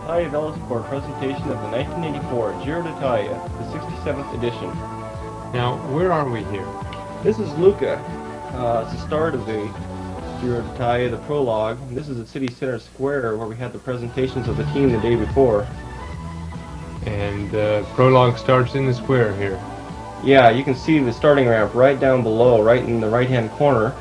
Hi, Velas for a presentation of the 1984 Giro d'Italia, the 67th edition. Now, where are we here? This is Lucca. It's the start of the Giro d'Italia, the prologue. This is the city center square where we had the presentations of the team the day before. And prologue starts in the square here. Yeah, you can see the starting ramp right down below, right in the right-hand corner.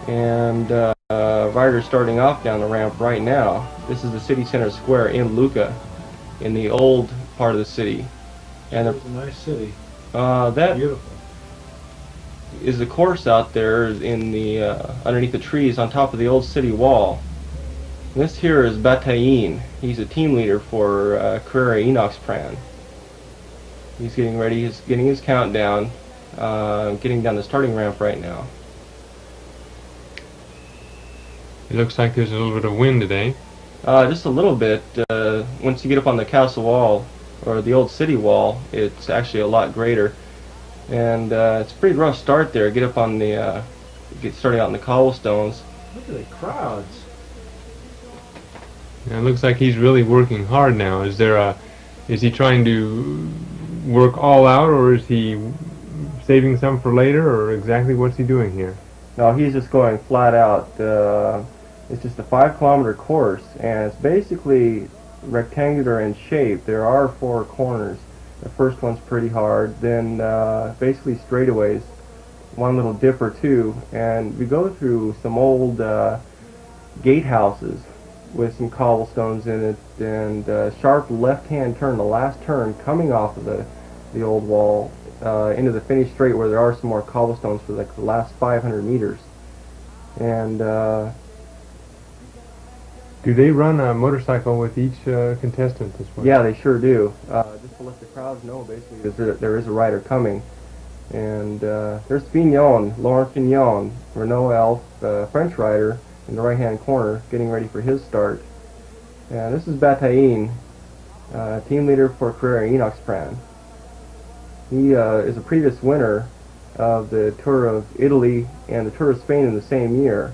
And Wyder starting off down the ramp right now. This is the city center square in Lucca, in the old part of the city. And it's a nice city. That Beautiful. is the course out there in the underneath the trees on top of the old city wall. And this here is Bataille. He's a team leader for Carrera Enoxpran. He's getting ready. He's getting his countdown, getting down the starting ramp right now. It looks like there's a little bit of wind today. Just a little bit. Once you get up on the castle wall, or the old city wall, it's actually a lot greater. And it's a pretty rough start there. Get up on the, get starting out in the cobblestones. Look at the crowds. Now, it looks like he's really working hard now. Is he trying to work all out, or is he saving some for later, or exactly what's he doing here? No, he's just going flat out. It's just a 5-kilometer course, and it's basically rectangular in shape. There are 4 corners. The first one's pretty hard, then basically straightaways, one little dip or two, and we go through some old gatehouses with some cobblestones in it, and sharp left-hand turn, the last turn coming off of the old wall into the finish straight where there are some more cobblestones for like the last 500 meters. And do they run a motorcycle with each contestant this way? Yeah, they sure do. Just to let the crowds know, basically, there is a rider coming. And there's Fignon, Laurent Fignon, Renault Elf, French rider, in the right-hand corner, getting ready for his start. And this is Bataille, team leader for Carrera Enoxpran. He is a previous winner of the Tour of Italy and the Tour of Spain in the same year.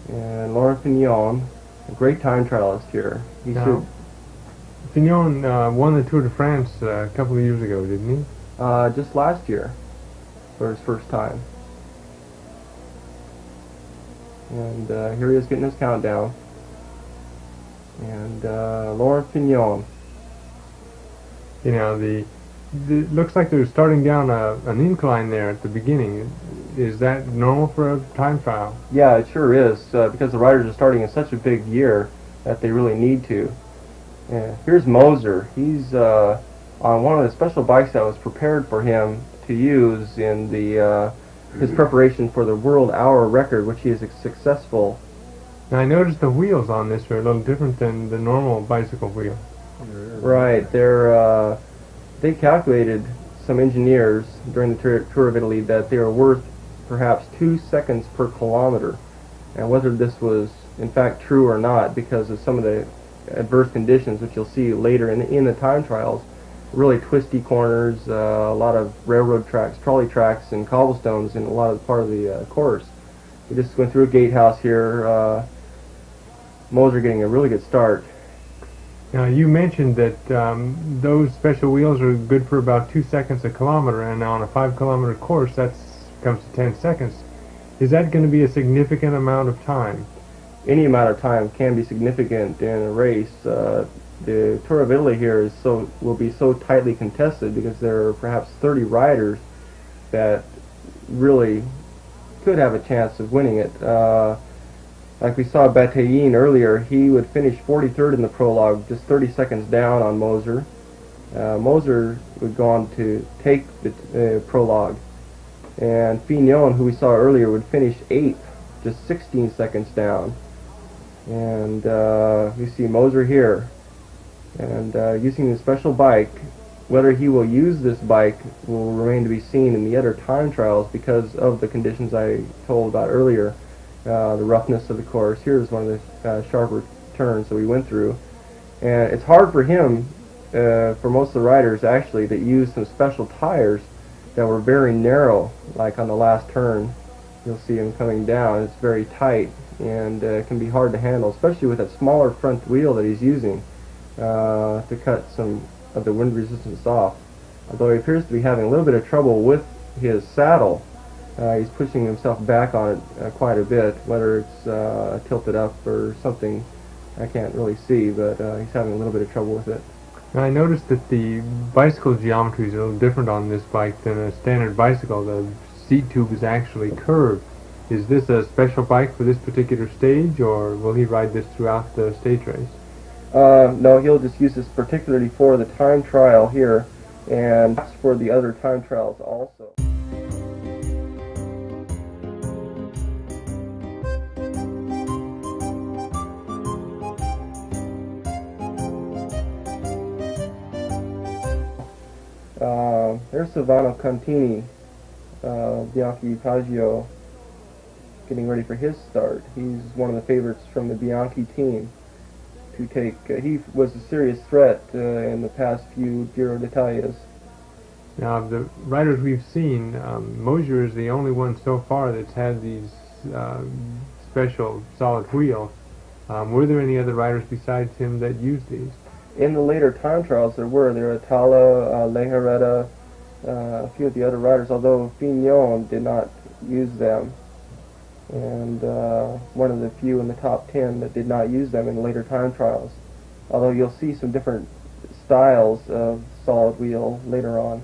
And Laurent Fignon, a great time trialist here. Fignon won the Tour de France a couple of years ago, didn't he? Just last year, for his first time. And here he is getting his countdown. And Laurent Fignon. You know, it looks like they're starting down an incline there at the beginning. Is that normal for a time trial? Yeah, it sure is, because the riders are starting in such a big year that they really need to. Here's Moser. He's on one of the special bikes that was prepared for him to use in his preparation for the world hour record, which he is successful. Now, I noticed the wheels on this are a little different than the normal bicycle wheel. Right, they calculated, some engineers during the Tour of Italy, that they are worth perhaps 2 seconds per kilometer. And whether this was in fact true or not, because of some of the adverse conditions, which you'll see later in the time trials, really twisty corners, a lot of railroad tracks, trolley tracks, and cobblestones in a lot of part of the course. We just went through a gatehouse here. Moser getting a really good start. Now, you mentioned that those special wheels are good for about 2 seconds a kilometer, and on a 5-kilometer course, that comes to 10 seconds. Is that going to be a significant amount of time? Any amount of time can be significant in a race. The Tour of Italy here will be so tightly contested because there are perhaps 30 riders that really could have a chance of winning it. Like we saw Bataille earlier, he would finish 43rd in the prologue, just 30 seconds down on Moser. Moser would go on to take the prologue, and Fignon, who we saw earlier, would finish 8th, just 16 seconds down. And we see Moser here, and using the special bike. Whether he will use this bike will remain to be seen in the other time trials because of the conditions I told about earlier. The roughness of the course. Here's one of the sharper turns that we went through. And it's hard for him, for most of the riders actually, that use some special tires that were very narrow, like on the last turn. you'll see him coming down. It's very tight and it can be hard to handle, especially with that smaller front wheel that he's using to cut some of the wind resistance off. Although he appears to be having a little bit of trouble with his saddle, he's pushing himself back on it quite a bit, whether it's tilted up or something I can't really see, but he's having a little bit of trouble with it. Now, I noticed that the bicycle geometry is a little different on this bike than a standard bicycle. The seat tube is actually curved. Is this a special bike for this particular stage, or will he ride this throughout the stage race? No, he'll just use this particularly for the time trial here, and for the other time trials also. There's Silvano Contini, Bianchi Paggio, getting ready for his start. He's one of the favorites from the Bianchi team to take. He was a serious threat in the past few Giro d'Italias. Now, of the riders we've seen, Moser is the only one so far that's had these special solid wheels. Were there any other riders besides him that used these? In the later time trials, there were Atala, Lejarreta, a few of the other riders, although Fignon did not use them, and one of the few in the top 10 that did not use them in the later time trials. Although you'll see some different styles of solid wheel later on.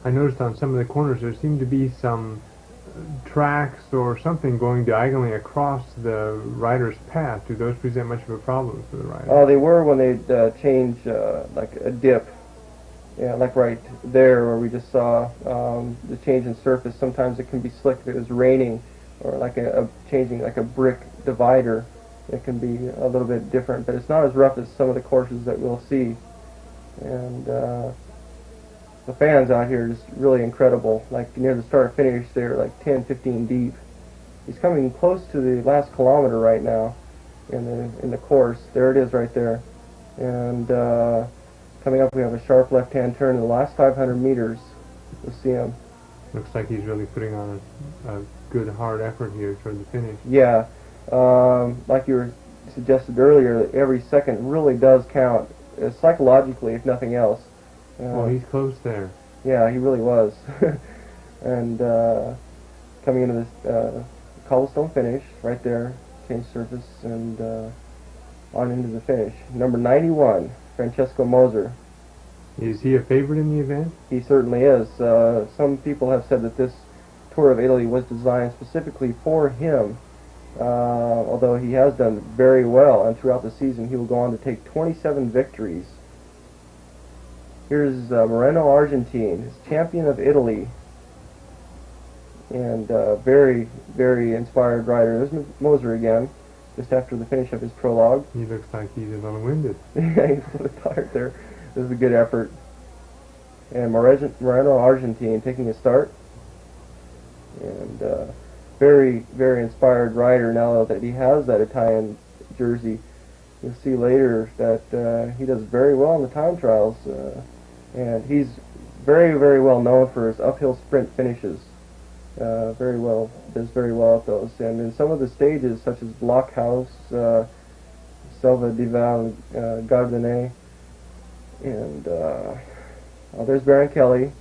I noticed on some of the corners there seemed to be some tracks or something going diagonally across the rider's path. Do those present much of a problem for the rider? Oh, they were when they change like a dip. Yeah, like right there where we just saw the change in surface. Sometimes it can be slick if it was raining, or like changing like a brick divider. It can be a little bit different, but it's not as rough as some of the courses that we'll see. And the fans out here are just really incredible. Like near the start finish, they're like 10, 15 deep. He's coming close to the last kilometer right now in the course. There it is right there. And coming up, we have a sharp left-hand turn in the last 500 meters. We'll see him. Looks like he's really putting on a good hard effort here toward the finish. Yeah, like you were suggested earlier, every second really does count, psychologically, if nothing else. Oh, he's close there. Yeah, he really was. And coming into this cobblestone finish, right there, change surface, and on into the finish. Number 91, Francesco Moser. Is he a favorite in the event? He certainly is. Some people have said that this Tour of Italy was designed specifically for him, although he has done very well, and throughout the season he will go on to take 27 victories. Here's Moreno Argentn, his champion of Italy, and very, very inspired rider. There's Moser again, just after the finish of his prologue. He looks like he's a little winded. Yeah, he's a little tired there. This is a good effort. And Moreno Argentn taking a start. And very, very inspired rider now that he has that Italian jersey. You'll see later that he does very well in the time trials. And he's very, very well known for his uphill sprint finishes. Does very well at those. And in some of the stages, such as Blockhouse, Selva di Val Gardene, and there's Baron Kelly.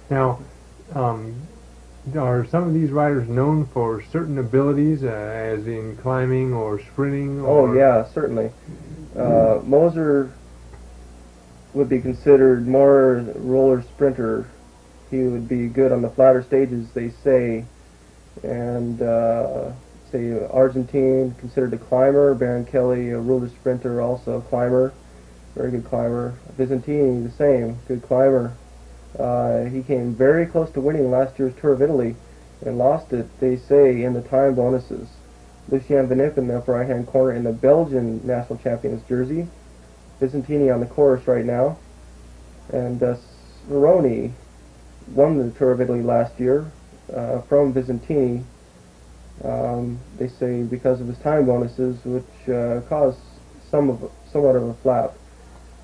Now, are some of these riders known for certain abilities, as in climbing or sprinting? Or Oh yeah, certainly. Moser would be considered more roller sprinter. He would be good on the flatter stages, they say. And say Argentn considered a climber, Baron Kelly a roller sprinter, also a climber, very good climber. Visentini the same, good climber. He came very close to winning last year's Tour of Italy and lost it, they say, in the time bonuses. Lucien Vanip in the upper right-hand corner in the Belgian national champion's jersey. Visentini on the course right now. And Saronni won the Tour of Italy last year from Visentini, they say, because of his time bonuses, which caused somewhat of a flap.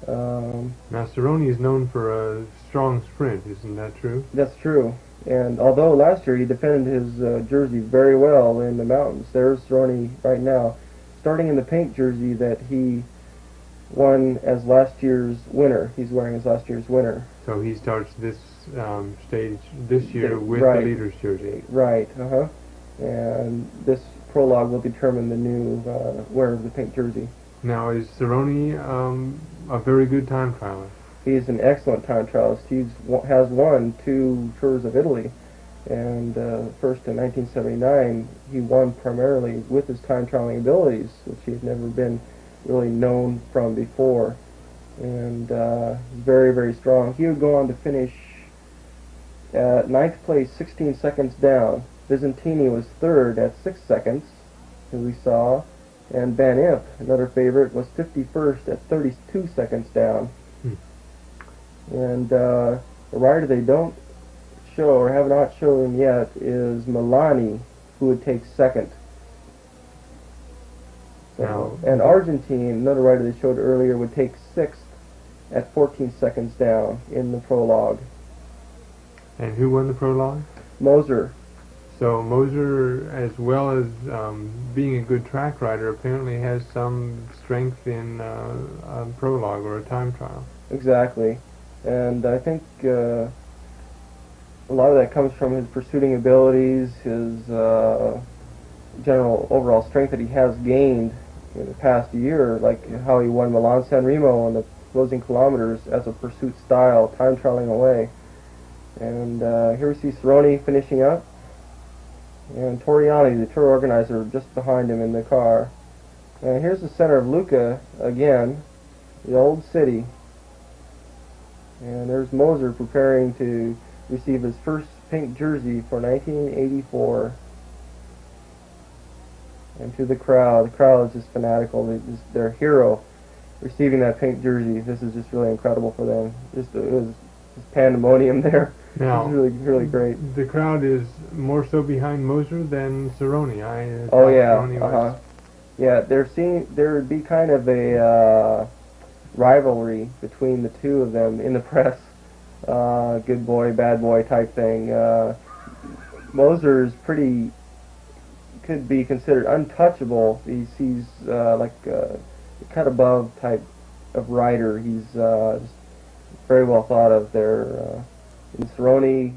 Now, Saronni is known for a strong sprint, isn't that true? That's true. And although last year he defended his jersey very well in the mountains, there's Saronni right now, starting in the pink jersey that he won as last year's winner. He's wearing his last year's winner. So he starts this stage this year with right. the leader's jersey. Right, and this prologue will determine the new wearer of the pink jersey. Now, is Saronni a very good time trialer? He's an excellent time trialist. He has won 2 Tours of Italy, and first in 1979 he won primarily with his time trialing abilities, which he had never been really known from before, and very, very strong. He would go on to finish at 9th place, 16 seconds down. Visentini was 3rd at 6 seconds, as we saw, and Van Imp, another favorite, was 51st at 32 seconds down. And a rider they don't show, or have not shown yet, is Milani, who would take 2nd. So, and Argentine, another rider they showed earlier, would take 6th at 14 seconds down in the prologue. And who won the prologue? Moser. So Moser, as well as being a good track rider, apparently has some strength in a prologue or a time trial. Exactly. And I think a lot of that comes from his pursuing abilities, his general overall strength that he has gained in the past year, like how he won Milan-San Remo on the closing kilometers as a pursuit style, time trialing away. And here we see Saronni finishing up, and Toriani, the tour organizer, just behind him in the car. And here's the center of Lucca again, the old city. And there's Moser preparing to receive his first pink jersey for 1984. And to the crowd is just fanatical. Their hero receiving that pink jersey. This is just really incredible for them. It was just pandemonium there. Now, it's really, really great. The crowd is more so behind Moser than Saronni. Oh yeah, Saronni yeah. There would be kind of a rivalry between the two of them in the press. Good boy, bad boy type thing. Moser's could be considered untouchable. He's like a cut above type of rider. He's very well thought of there. In Saronni,